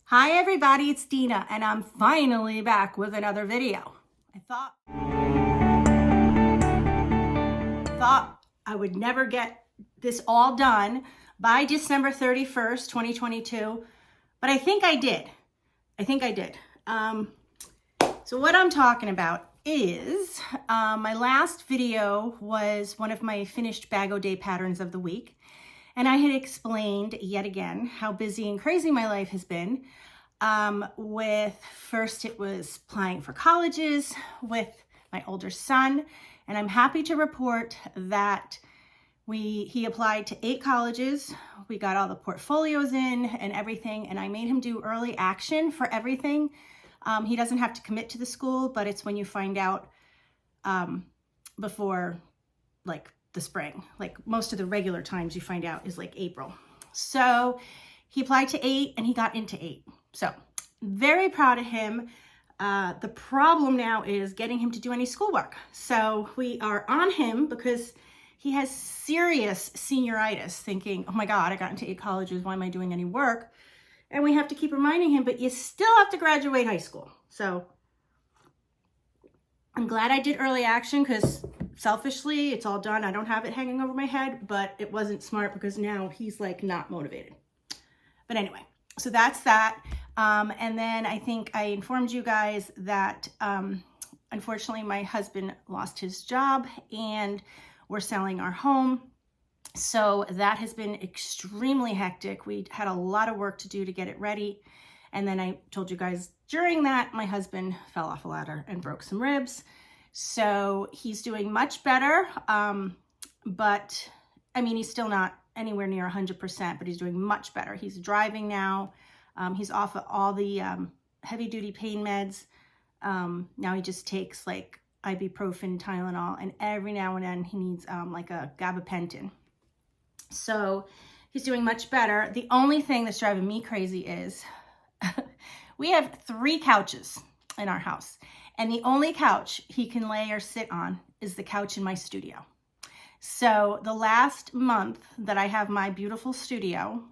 Hi everybody, it's Dina, and I'm finally back with another video. I thought I would never get this all done by December 31st, 2022, but I think I did. So what I'm talking about is my last video was one of my finished BOD patterns of the week. And I had explained yet again how busy and crazy my life has been. With first it was applying for colleges with my older son. And I'm happy to report that he applied to 8 colleges. We got all the portfolios in and everything. And I made him do early action for everything. He doesn't have to commit to the school, but it's when you find out before like the spring. Like most of the regular times you find out is like April. So he applied to 8 and he got into 8. So very proud of him. The problem now is getting him to do any schoolwork. So we are on him because he has serious senioritis, thinking, oh my God, I got into 8 colleges. Why am I doing any work? And we have to keep reminding him, but you still have to graduate high school. So I'm glad I did early action because selfishly, it's all done. I don't have it hanging over my head, but it wasn't smart because now he's like not motivated. But anyway, so that's that. And then I think I informed you guys that unfortunately my husband lost his job and we're selling our home. So that has been extremely hectic. We had a lot of work to do to get it ready. And then I told you guys during that, my husband fell off a ladder and broke some ribs. So he's doing much better. But I mean, he's still not anywhere near 100%, but he's doing much better. He's driving now. He's off of all the heavy duty pain meds. Now he just takes like ibuprofen, Tylenol, and every now and then he needs like a gabapentin. So he's doing much better. The only thing that's driving me crazy is we have 3 couches in our house. And the only couch he can lay or sit on is the couch in my studio. So the last month that I have my beautiful studio,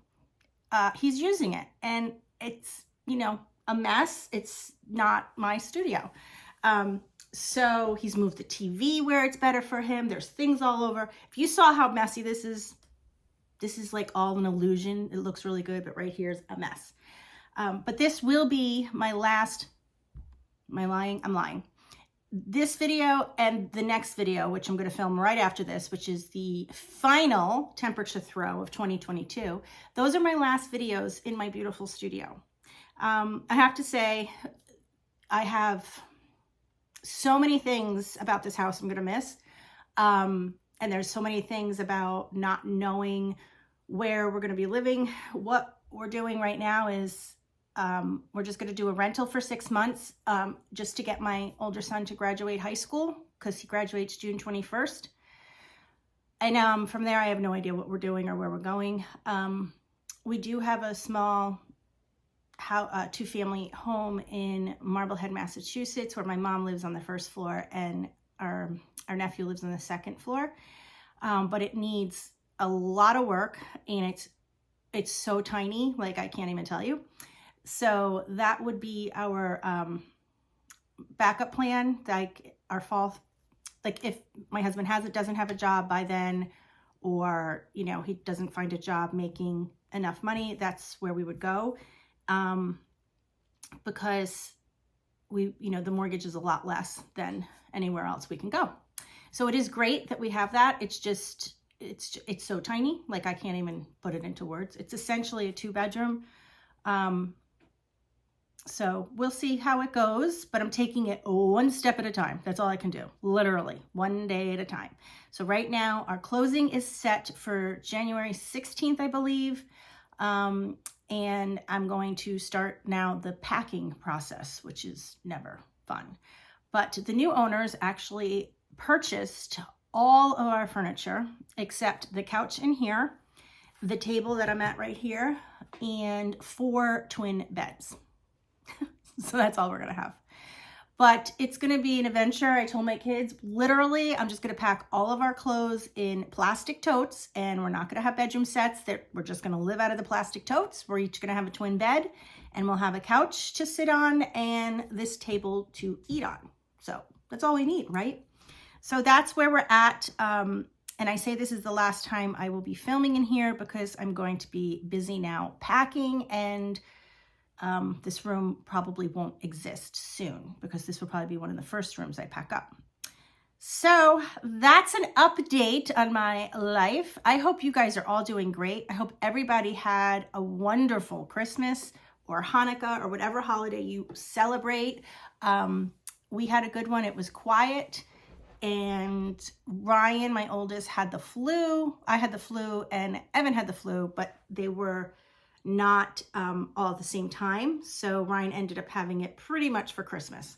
he's using it. And it's, you know, a mess. It's not my studio. So he's moved the TV where it's better for him. There's things all over. If you saw how messy this is like all an illusion. It looks really good, but right here is a mess. But this will be my last, I'm lying. This video and the next video, which I'm going to film right after this, which is the final temperature throw of 2022. Those are my last videos in my beautiful studio. I have to say, I have so many things about this house I'm going to miss. And there's so many things about not knowing where we're going to be living. What we're doing right now is we're just going to do a rental for 6 months just to get my older son to graduate high school because he graduates June 21st. And from there, I have no idea what we're doing or where we're going. We do have a small 2-family home in Marblehead, Massachusetts, where my mom lives on the 1st floor and our nephew lives on the 2nd floor. But it needs a lot of work and it's so tiny, like I can't even tell you. So that would be our backup plan, like our fall, like if my husband doesn't have a job by then, or, you know, he doesn't find a job making enough money, that's where we would go. Because the mortgage is a lot less than anywhere else we can go. So it is great that we have that. It's just, it's so tiny, like I can't even put it into words. It's essentially a 2-bedroom. So we'll see how it goes, but I'm taking it one step at a time. That's all I can do, literally one day at a time. So right now our closing is set for January 16th, I believe. And I'm going to start now the packing process, which is never fun. But the new owners actually purchased all of our furniture except the couch in here, the table that I'm at right here, and 4 twin beds. So that's all we're gonna have. But it's gonna be an adventure. I told my kids, literally, I'm just gonna pack all of our clothes in plastic totes, and we're not gonna have bedroom sets. We're just gonna live out of the plastic totes. We're each gonna have a twin bed, and we'll have a couch to sit on and this table to eat on. So that's all we need, right? So that's where we're at. And I say this is the last time I will be filming in here because I'm going to be busy now packing, and this room probably won't exist soon because this will probably be one of the first rooms I pack up. So that's an update on my life. I hope you guys are all doing great. I hope everybody had a wonderful Christmas or Hanukkah or whatever holiday you celebrate. We had a good one. It was quiet. And Ryan, my oldest, had the flu. I had the flu and Evan had the flu, but they were not all at the same time. So Ryan ended up having it pretty much for Christmas.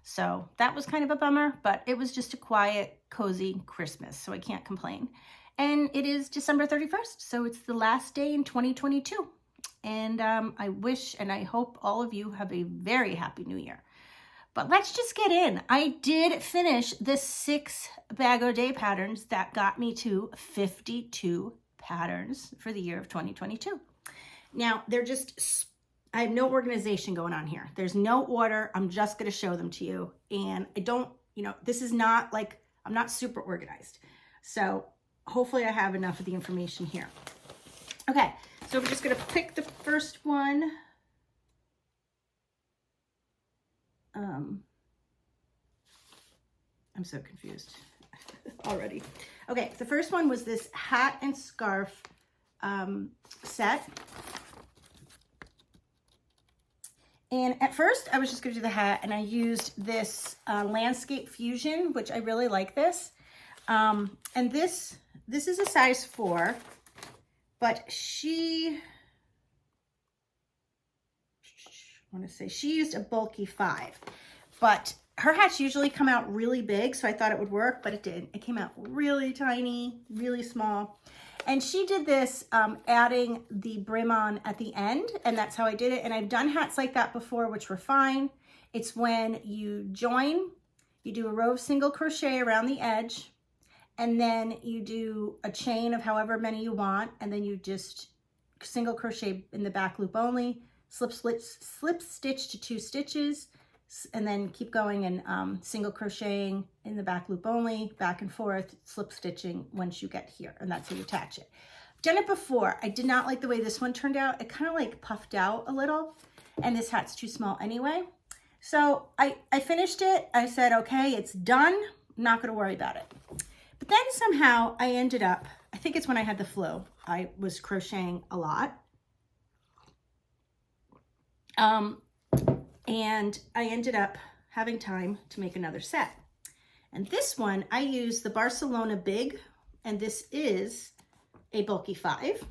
So that was kind of a bummer, but it was just a quiet, cozy Christmas. So I can't complain. And it is December 31st. So it's the last day in 2022. And I wish and I hope all of you have a very happy new year. But let's just get in. I did finish the 6 BOD patterns that got me to 52 patterns for the year of 2022. Now, they're just, I have no organization going on here. There's no order. I'm just going to show them to you. And I don't, this is not like, I'm not super organized. So hopefully I have enough of the information here. Okay, so we're just going to pick the first one. I'm so confused already. Okay, the first one was this hat and scarf set. And at first I was just gonna do the hat, and I used this Landscape Fusion, which I really like this. And this is a size 4, but she used a bulky 5, but her hats usually come out really big, so I thought it would work, but it didn't. It came out really tiny, really small. And she did this adding the brim on at the end, and that's how I did it. And I've done hats like that before, which were fine. It's when you join, you do a row of single crochet around the edge, and then you do a chain of however many you want, and then you just single crochet in the back loop only, slip stitch to 2 stitches, and then keep going and single crocheting in the back loop only, back and forth, slip stitching once you get here, and that's how you attach it. I've done it before. I did not like the way this one turned out. It kind of like puffed out a little, and this hat's too small anyway. So I finished it. I said, okay, it's done. I'm not gonna worry about it. But then somehow I ended up, I think it's when I had the flu, I was crocheting a lot. And I ended up having time to make another set. And this one, I used the Barcelona Big, and this is a bulky 5.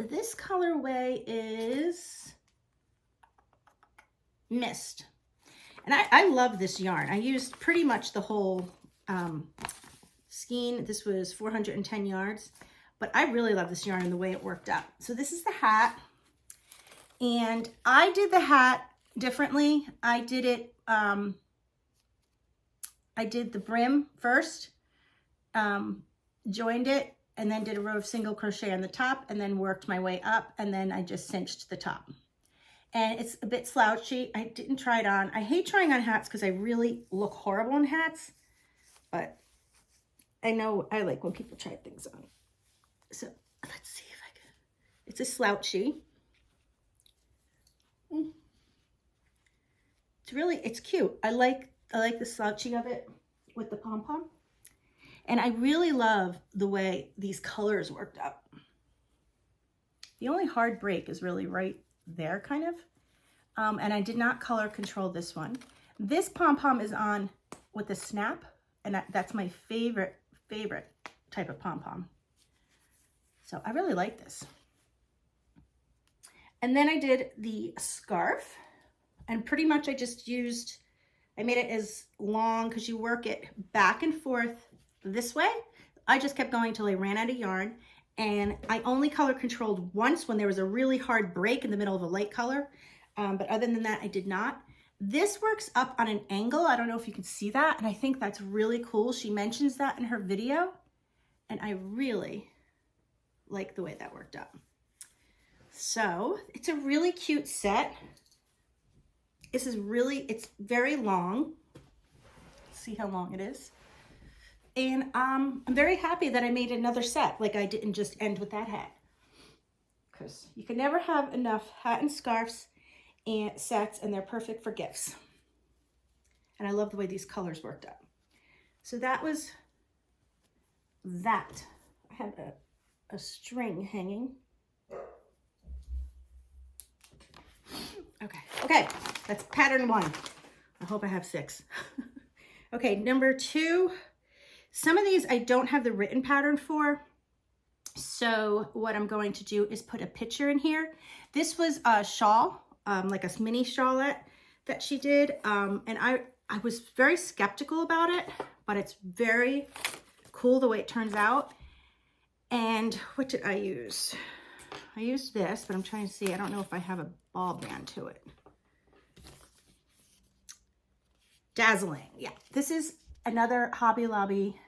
This colorway is Mist. And I love this yarn. I used pretty much the whole skein. This was 410 yards, but I really love this yarn and the way it worked out. So this is the hat. And I did the hat differently. I did it, I did the brim first, joined it, and then did a row of single crochet on the top, and then worked my way up, and then I just cinched the top. And it's a bit slouchy. I didn't try it on. I hate trying on hats because I really look horrible in hats, but I know I like when people try things on. So let's see if I can. It's a slouchy. It's cute. I like the slouchy of it with the pom-pom. And I really love the way these colors worked out. The only hard break is really right there, kind of. And I did not color control this one. This pom-pom is on with the snap, and that's my favorite type of pom-pom. So I really like this. And then I did the scarf. And pretty much I just used, I made it as long because you work it back and forth this way. I just kept going till I ran out of yarn. And I only color controlled once when there was a really hard break in the middle of a light color. But other than that, I did not. This works up on an angle. I don't know if you can see that. And I think that's really cool. She mentions that in her video. And I really like the way that worked out. So it's a really cute set. This is really, it's very long. See how long it is. And I'm very happy that I made another set. Like I didn't just end with that hat. Because you can never have enough hat and scarves and sets, and they're perfect for gifts. And I love the way these colors worked out. So that was that. I had a string hanging. Okay, that's pattern 1. I hope I have 6. Okay, number 2. Some of these I don't have the written pattern for. So what I'm going to do is put a picture in here. This was a shawl, like a mini shawlette that she did. And I was very skeptical about it, but it's very cool the way it turns out. And what did I use? I used this, but I'm trying to see. I don't know if I have a ball band to it. Dazzling. Yeah, this is another Hobby Lobby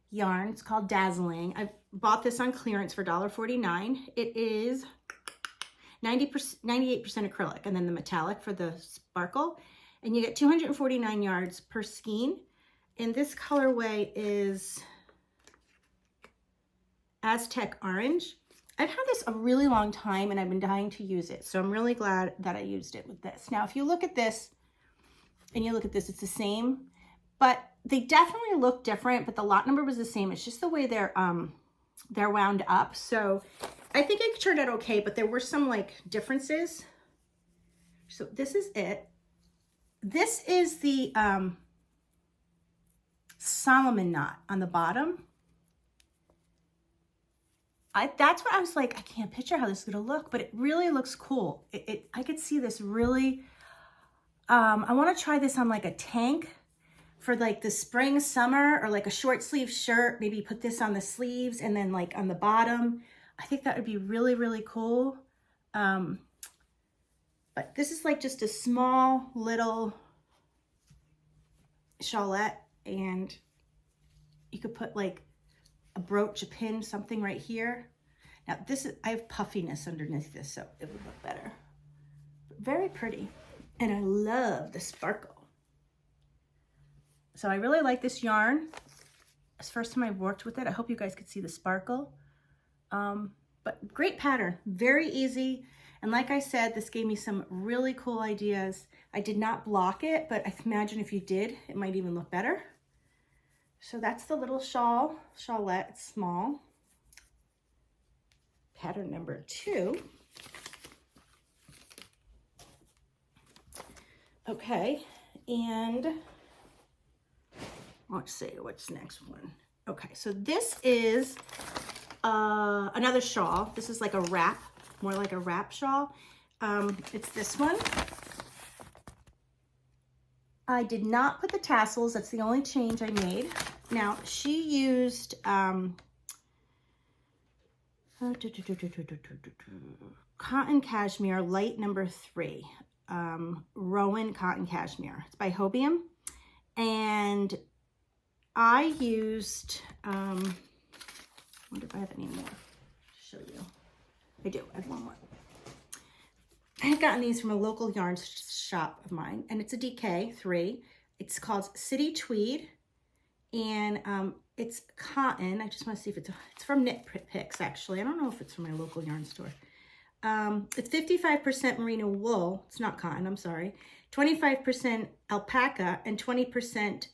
yarn. It's called Dazzling. I bought this on clearance for $1.49. It is 98% acrylic, and then the metallic for the sparkle. And you get 249 yards per skein. And this colorway is Aztec Orange. I've had this a really long time and I've been dying to use it. So I'm really glad that I used it with this. Now, if you look at this and you look at this, it's the same, but they definitely look different, but the lot number was the same. It's just the way they're wound up. So I think it turned out okay, but there were some like differences. So this is it. This is the Solomon knot on the bottom. That's what I was like, I can't picture how this is gonna look, but it really looks cool. I could see this really, I wanna try this on like a tank for like the spring, summer, or like a short sleeve shirt. Maybe put this on the sleeves and then like on the bottom. I think that would be really, really cool. But this is like just a small little shawlette, and you could put like a brooch, a pin, something right here. Now this is, I have puffiness underneath this, so it would look better. Very pretty. And I love the sparkle. So I really like this yarn. It's the first time I've worked with it. I hope you guys could see the sparkle. But great pattern, very easy. And like I said, this gave me some really cool ideas. I did not block it, but I imagine if you did, it might even look better. So that's the little shawlette, it's small. Pattern number 2. Okay, and let's see, what's next one? Okay, so this is another shawl. This is like a wrap, more like a wrap shawl. It's this one. I did not put the tassels. That's the only change I made. Now, she used cotton cashmere, light number 3, Rowan cotton cashmere. It's by Hobium. And I used, I wonder if I have any more to show you. I do, I have one more. I had gotten these from a local yarn shop of mine, and it's a DK 3. It's called City Tweed, and it's cotton. I just want to see if it's from Knit Picks, actually. I don't know if it's from my local yarn store. It's 55% merino wool. It's not cotton, I'm sorry. 25% alpaca and 20%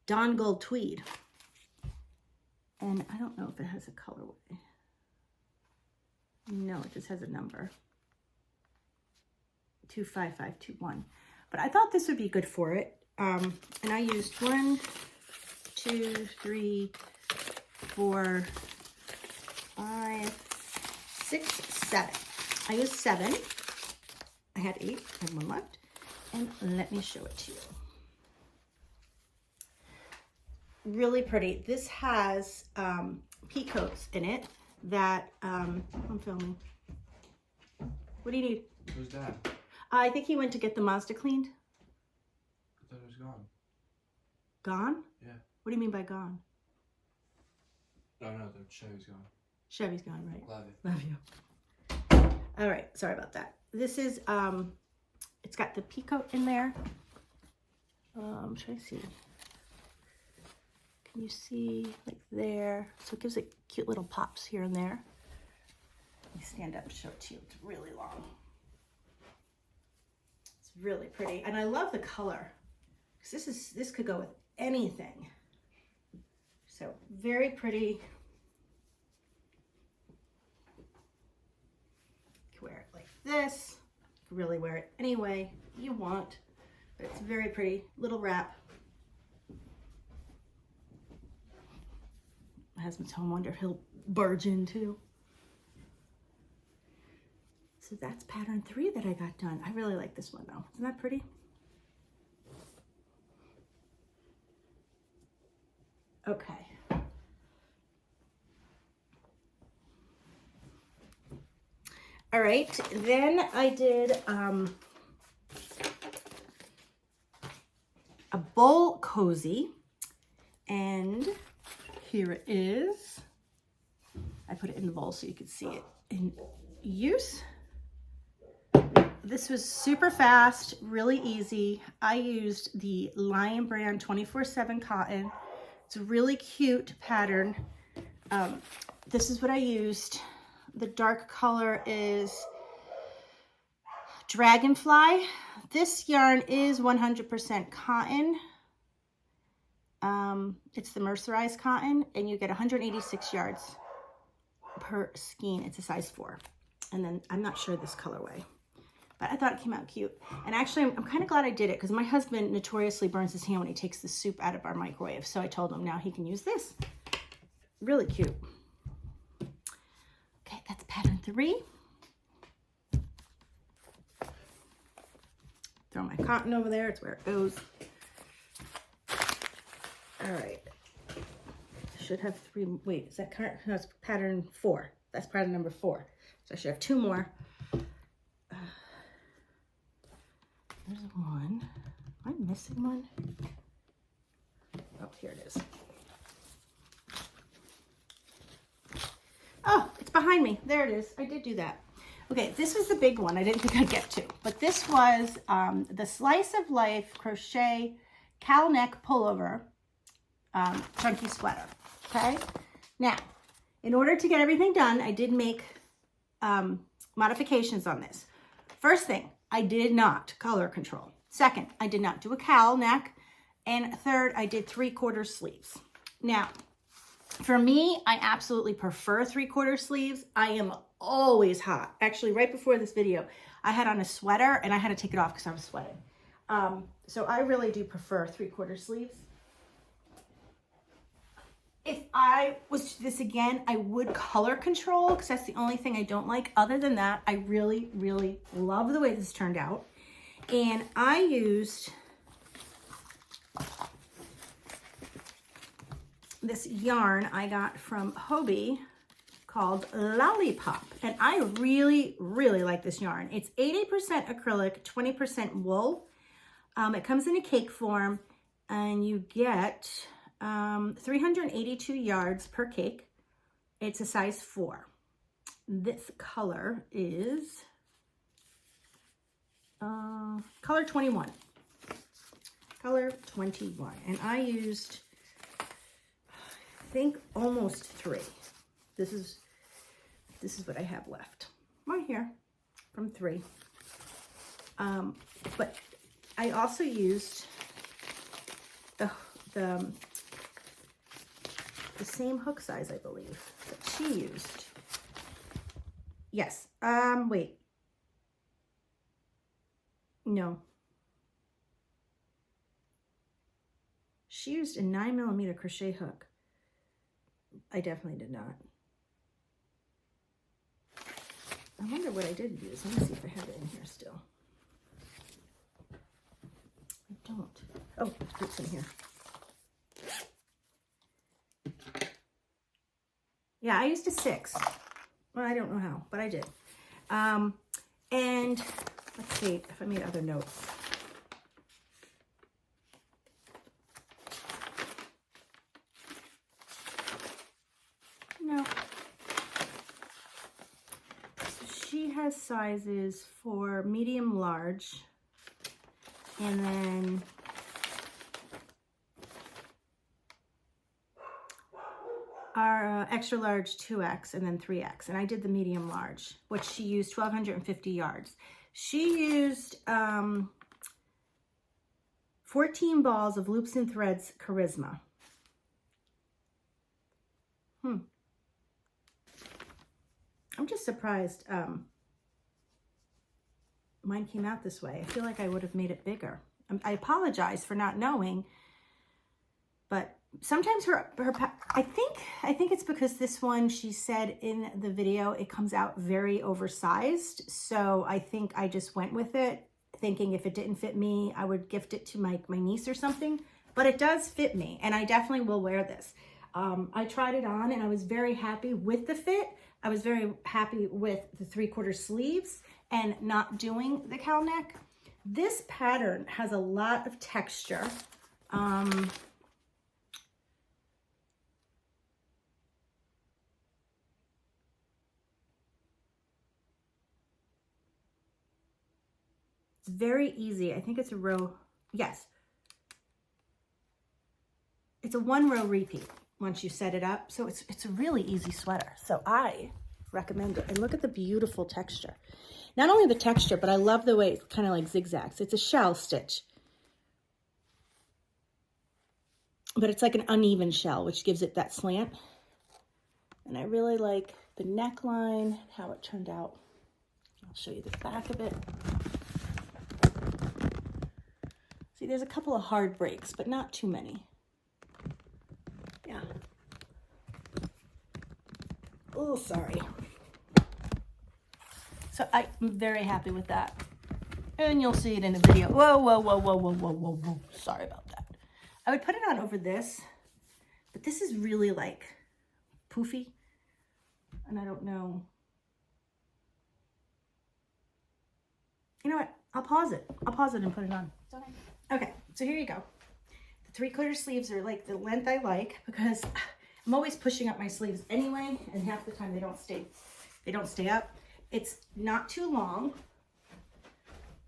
Dawn Gold tweed. And I don't know if it has a colorway. No, it just has a number. 25521. But I thought this would be good for it. And I used 1, 2, 3, 4, 5, 6, 7. I used 7. I had 8 and 1 left. And let me show it to you. Really pretty. This has peacoats in it that I'm filming. What do you need? Who's Dad? I think he went to get the Mazda cleaned. I thought it was gone. Gone? Yeah. What do you mean by gone? No, the Chevy's gone. Chevy's gone, right? Love you. Love you. All right, sorry about that. This is, it's got the peacoat in there. Try to see. Can you see, like there? So it gives it cute little pops here and there. Let me stand up and show it to you. It's really long. It's really pretty. And I love the color. Because this could go with anything. So very pretty. You can wear it like this. You can really wear it any way you want. But it's very pretty. Little wrap. My husband's home. Wonder if he'll barge in too. So that's pattern 3 that I got done. I really like this one though. Isn't that pretty? Okay. All right, then I did a bowl cozy, and here it is. I put it in the bowl so you could see it in use. This was super fast, really easy. I used the Lion brand 24/7 cotton. It's a really cute pattern. This is what I used. The dark color is Dragonfly. This yarn is 100% cotton. It's the mercerized cotton, and you get 186 yards per skein. It's a size 4. And then I'm not sure this colorway, but I thought it came out cute. And actually, I'm kind of glad I did it because my husband notoriously burns his hand when he takes the soup out of our microwave. So I told him now he can use this. Really cute. Okay, that's pattern 3. Throw my cotton over there. It's where it goes. All right. Should have 3. Wait, is that current? No, it's pattern 4. That's pattern number 4. So I should have 2 more. There's one. Am I missing one? Oh, here it is. Oh, it's behind me. There it is. I did do that. Okay, this was the big one I didn't think I'd get to. But this was the Slice of Life crochet cowl neck pullover chunky sweater. Okay? Now, in order to get everything done, I did make modifications on this. First thing, I did not color control. Second, I did not do a cowl neck. And third, I did 3/4 sleeves. Now, for me, I absolutely prefer 3/4 sleeves. I am always hot. Actually, right before this video, I had on a sweater and I had to take it off because I was sweating. So I really do prefer 3/4 sleeves. If I was to do this again, I would color control because that's the only thing I don't like. Other than that, I really, really love the way this turned out. And I used this yarn I got from Hobie called Lollipop. And I really, really like this yarn. It's 80% acrylic, 20% wool. It comes in a cake form and you get 382 yards per cake. It's a size 4. This color is color 21. Color 21. And I used, I think, almost 3. This is what I have left. Right here from 3. But I also used the same hook size, I believe, that she used. Yes. Wait. No. She used a 9mm crochet hook. I definitely did not. I wonder what I did use. Let me see if I have it in here still. I don't. Oh, it's in here. Yeah, I used a 6. Well, I don't know how, but I did. And let's see if I made other notes. No. sizes for medium, large, and then our extra large 2X and then 3X. And I did the medium large, which she used 1,250 yards. She used 14 balls of Loops and Threads Charisma. I'm just surprised mine came out this way. I feel like I would have made it bigger. I apologize for not knowing, but sometimes I think it's because this one, she said in the video, it comes out very oversized. So I think I just went with it, thinking if it didn't fit me, I would gift it to my niece or something. But it does fit me, and I definitely will wear this. I tried it on, and I was very happy with the fit. I was very happy with the 3/4 sleeves and not doing the cowl neck. This pattern has a lot of texture. It's very easy. I think it's a row. Yes. It's a 1-row repeat once you set it up. So it's a really easy sweater. So I recommend it. And look at the beautiful texture. Not only the texture, but I love the way it's kind of like zigzags. It's a shell stitch. But it's like an uneven shell, which gives it that slant. And I really like the neckline, how it turned out. I'll show you the back of it. See, there's a couple of hard breaks, but not too many. Yeah. Oh, sorry. So I'm very happy with that. And you'll see it in the video. Whoa, whoa, whoa, whoa, whoa, whoa, whoa, whoa. Sorry about that. I would put it on over this, but this is really like poofy. And I don't know. You know what? I'll pause it. I'll pause it and put it on. Okay, so here you go. The 3/4 sleeves are like the length I like because I'm always pushing up my sleeves anyway, and half the time they don't stay up. It's not too long,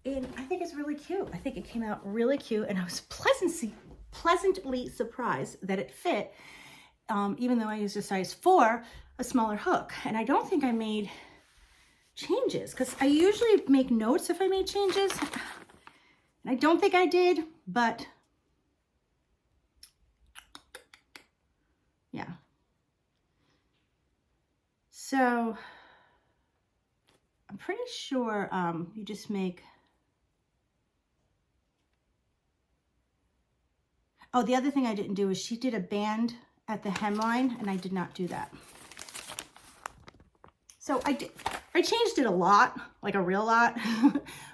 and I think it's really cute. I think it came out really cute, and I was pleasantly surprised that it fit, even though I used a size 4, a smaller hook. And I don't think I made changes because I usually make notes if I made changes. And I don't think I did, but yeah. So I'm pretty sure you just make, oh, the other thing I didn't do is she did a band at the hemline, and I did not do that. So I changed it a lot, like a real lot,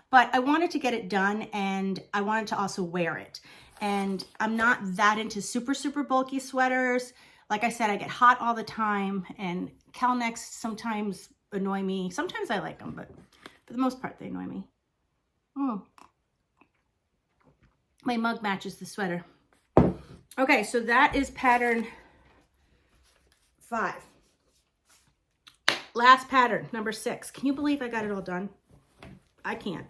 but I wanted to get it done, and I wanted to also wear it. And I'm not that into super, super bulky sweaters. Like I said, I get hot all the time, and cowl necks sometimes annoy me. Sometimes I like them, but for the most part, they annoy me. Oh. My mug matches the sweater. Okay, so that is pattern 5. Last pattern, number 6. Can you believe I got it all done? I can't.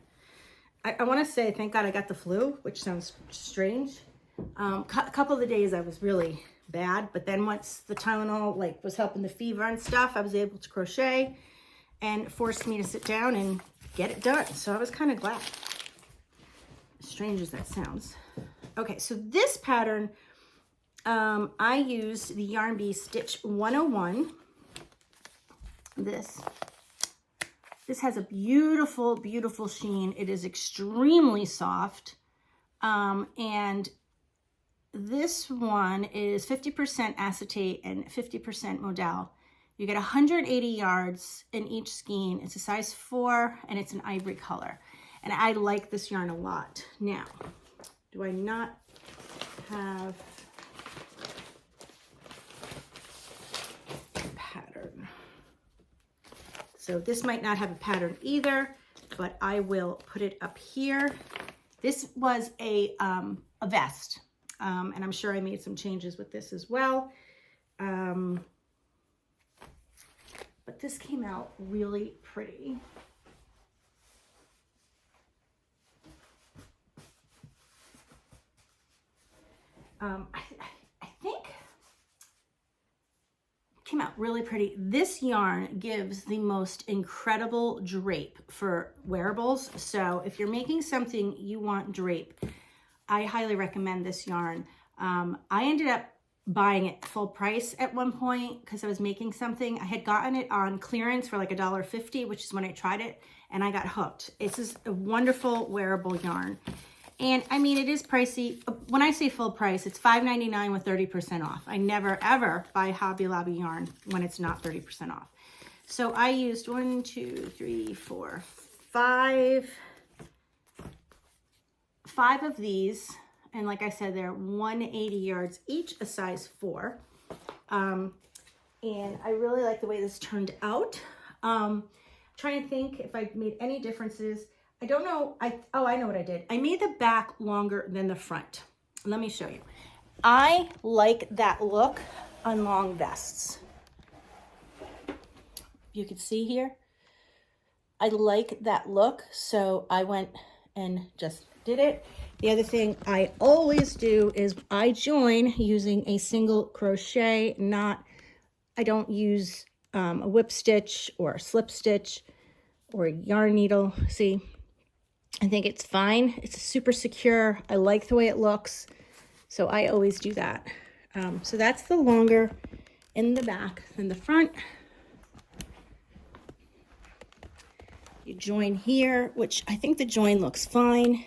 I want to say, thank God I got the flu, which sounds strange. A couple of the days I was really bad, but then once the Tylenol was helping the fever and stuff, I was able to crochet, and it forced me to sit down and get it done. So I was kind of glad. As strange as that sounds. Okay, so this pattern, I used the Yarn Bee Stitch 101. This has a beautiful, beautiful sheen. It is extremely soft. And this one is 50% acetate and 50% modal. You get 180 yards in each skein. It's a size 4, and it's an ivory color. And I like this yarn a lot. Now, do I not have a pattern? So this might not have a pattern either, but I will put it up here. This was a vest, and I'm sure I made some changes with this as well. But this came out really pretty. I think came out really pretty. This yarn gives the most incredible drape for wearables. So if you're making something you want drape, I highly recommend this yarn. I ended up buying it full price at one point because I was making something. I had gotten it on clearance for like $1.50, which is when I tried it, and I got hooked. It's just a wonderful wearable yarn. And I mean, it is pricey. When I say full price, it's $5.99 with 30% off. I never ever buy Hobby Lobby yarn when it's not 30% off. So I used 1, 2, 3, 4, 5 of these. And like I said, they're 180 yards each, a size 4. And I really like the way this turned out. Trying to think if I made any differences. I don't know. I know what I did. I made the back longer than the front. Let me show you. I like that look on long vests. You can see here. I like that look, so I went and just did it. The other thing I always do is I join using a single crochet, I don't use a whip stitch or a slip stitch or a yarn needle. See, I think it's fine. It's super secure. I like the way it looks. So I always do that. So that's the longer in the back than the front. You join here, which I think the join looks fine.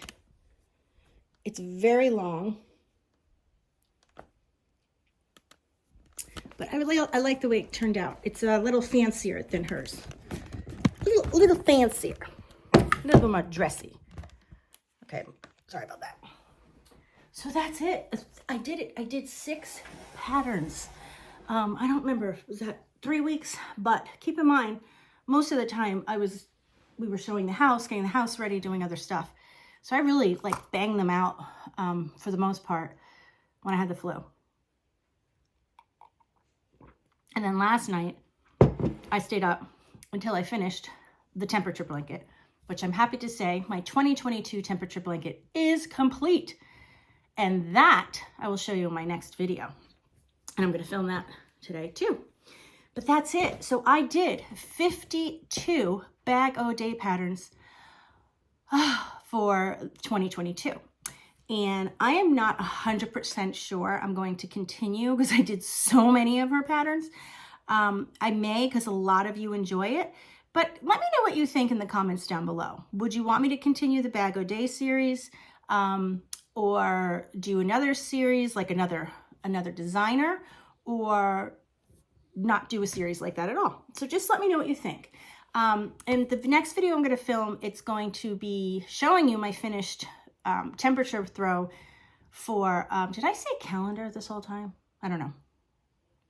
It's very long. But I like the way it turned out. It's a little fancier than hers. A little fancier. A little bit more dressy. Okay, sorry about that. So that's it. I did it. I did 6 patterns. I don't remember, was that 3 weeks? But keep in mind, most of the time we were showing the house, getting the house ready, doing other stuff. So I really like banged them out for the most part when I had the flu. And then last night, I stayed up until I finished the temperature blanket, which I'm happy to say my 2022 temperature blanket is complete. And that I will show you in my next video. And I'm going to film that today too. But that's it. So I did 52 BOD patterns for 2022. And I am not 100% sure I'm going to continue because I did so many of her patterns. I may, because a lot of you enjoy it. But let me know what you think in the comments down below. Would you want me to continue the BOD series or do another series like another designer, or not do a series like that at all? So just let me know what you think. And the next video I'm going to film, it's going to be showing you my finished temperature throw for, did I say calendar this whole time? I don't know.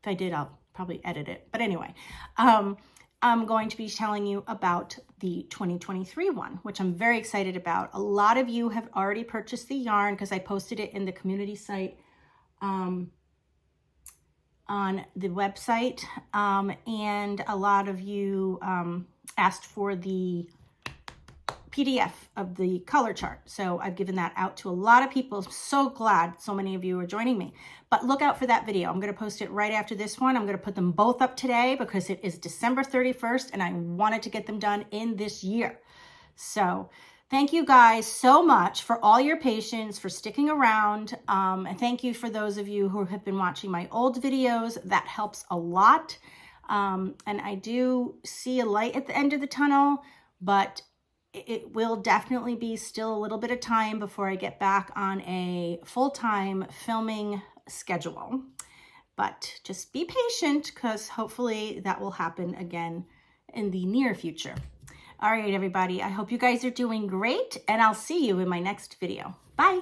If I did, I'll probably edit it. But anyway, I'm going to be telling you about the 2023 one, which I'm very excited about. A lot of you have already purchased the yarn because I posted it in the community site on the website. And a lot of you asked for the PDF of the color chart. So I've given that out to a lot of people. I'm so glad so many of you are joining me. But look out for that video. I'm going to post it right after this one. I'm going to put them both up today because it is December 31st and I wanted to get them done in this year. So thank you guys so much for all your patience, for sticking around. And thank you for those of you who have been watching my old videos. That helps a lot. And I do see a light at the end of the tunnel, but it will definitely be still a little bit of time before I get back on a full-time filming schedule. But just be patient because hopefully that will happen again in the near future. All right, everybody, I hope you guys are doing great, and I'll see you in my next video. Bye.